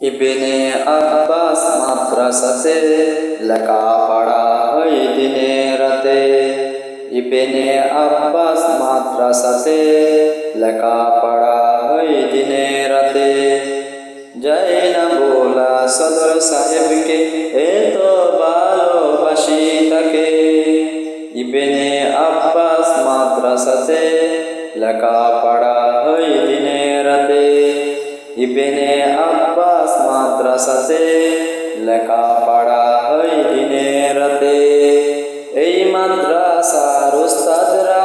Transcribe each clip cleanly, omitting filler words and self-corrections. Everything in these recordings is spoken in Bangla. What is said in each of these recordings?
ইবনে আব্বাস মাদ্রাসাতে লেখাপড়া হয় দিনে রাতে। ইবনে আব্বাস মাদ্রাসাতে লেখাপড়া হয় দিনে রাতে। যাই না বোলা সদর সাহেবকে এত ভালোবাসি তাকে। ইবনে আব্বাস মাদ্রাসাতে লেখাপড়া হয় দিনে রাতে। ইবনে আব্বাস মাদ্রাসাতে লেখাপড়া হয় দিনে রাতে। এই মাদ্রাসার উস্তাদরা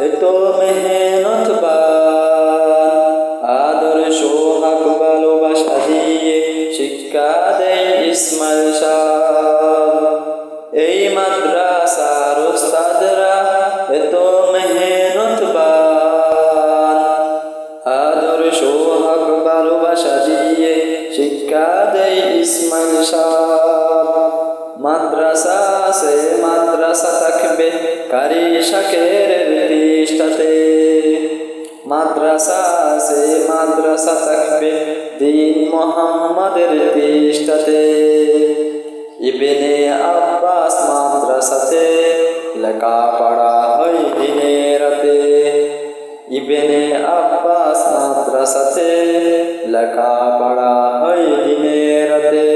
এত মেহনতবান, আদর্শ হক ভালোবাসা দিয়ে শিক্ষা দেয় ইসমাইল সাহ। এই মাদ্রাসার উস্তাদরা এত মেহনতবান, আদর্শ হক ভালোবাসা দিয়ে শিক্ষা দেয় ইসমাইল সাহ। মাদ্রাসা সে মাদ্রাসা থাকবে কারি শাকের পৃষ্ঠাতে। মাদ্রাসা সে মাদ্রাসা থাকবে দিন মোহাম্মদের পৃষ্ঠাতে। ইবনে আব্বাস মাদ্রাসাতে লেখাপড়া হয় দিনে রাতে। ইবনে আব্বাস মাদ্রাসাতে লেখাপড়া হয় দিনে রাতে।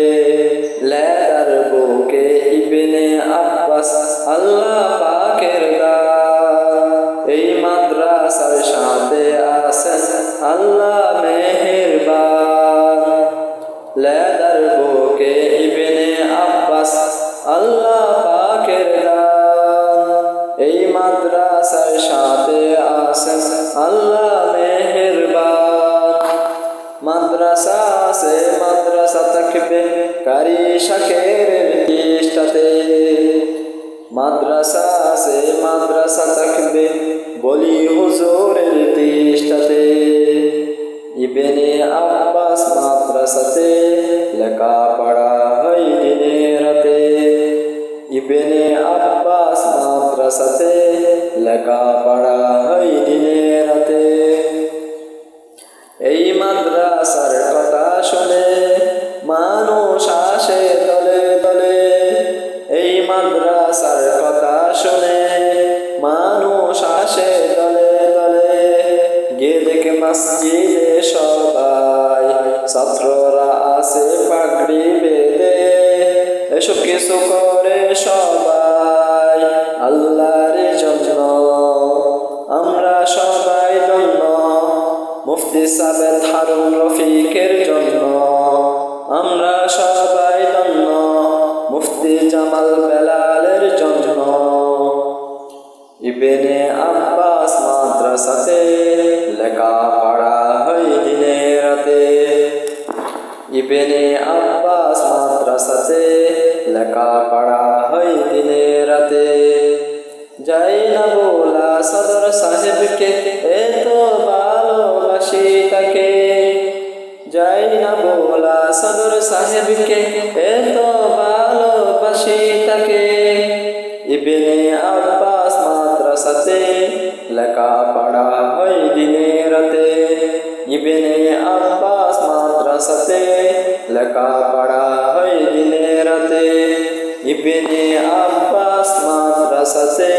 লেদার বুকে ইবনে আব্বাস আল্লাহ পাকের দান। এই মাদ্রাসার সাথে আছেন আল্লাহ মেহেরবান। লেদার বুকে ইবনে আব্বাস আল্লাহ পাকের দান। এই মাদ্রাসার সাথে আছেন আল্লাহ মেহেরবান। মাদ্রাসা সে মাদ্রাসা থাকবে কারি শাকের পৃষ্ঠাতে। মাদ্রাসা সে মাদ্রাসা থাকবে বলি হুজুরের পৃষ্ঠাতে। ইবনে আব্বাস মাদ্রাসাতে লেখাপড়া হয় দিনে রাতে। ইবনে আব্বাস মাদ্রাসাতে লেখাপড়া হয় দিনে রাতে। এই মাদ্রাসার কথা শুনে মানুষ আসে দলে দলে। এই মাদ্রাসার কথা শুনে মানুষ আসে দলে দলে। গিয়ে দেখে মসজিদে সবাই ছাত্ররা আসে পাগড়ি বেঁধে। এসব কিছু করে সবাই আল্লাহর জন্য, আমরা সবাই ধন্য। মুফতি সাবেদ হারুন রফিকের জন্য আমরা সবাই ধন্য। মুফতি জামাল বেলালের জন্য। ইবনে আব্বাস মাদ্রাসাতে লেখাপড়া হয় দিনে রাতে। ইবনে আব্বাস মাদ্রাসাতে লেখাপড়া হয় দিনে রাতে। যাই না বোলা সদর সাহেবকে এত ভালোবাসি তাকে। যাই না বোলা সদর সাহেবকে এত ভালোবাসি তাকে। ইবনে আব্বাস মাদ্রাসাতে লেখাপড়া হয় দিনে রাতে। ইবনে আব্বাস মাদ্রাসাতে লেখাপড়া হয় দিনে রাতে। ইবনে আব্বাস মাদ্রাসাতে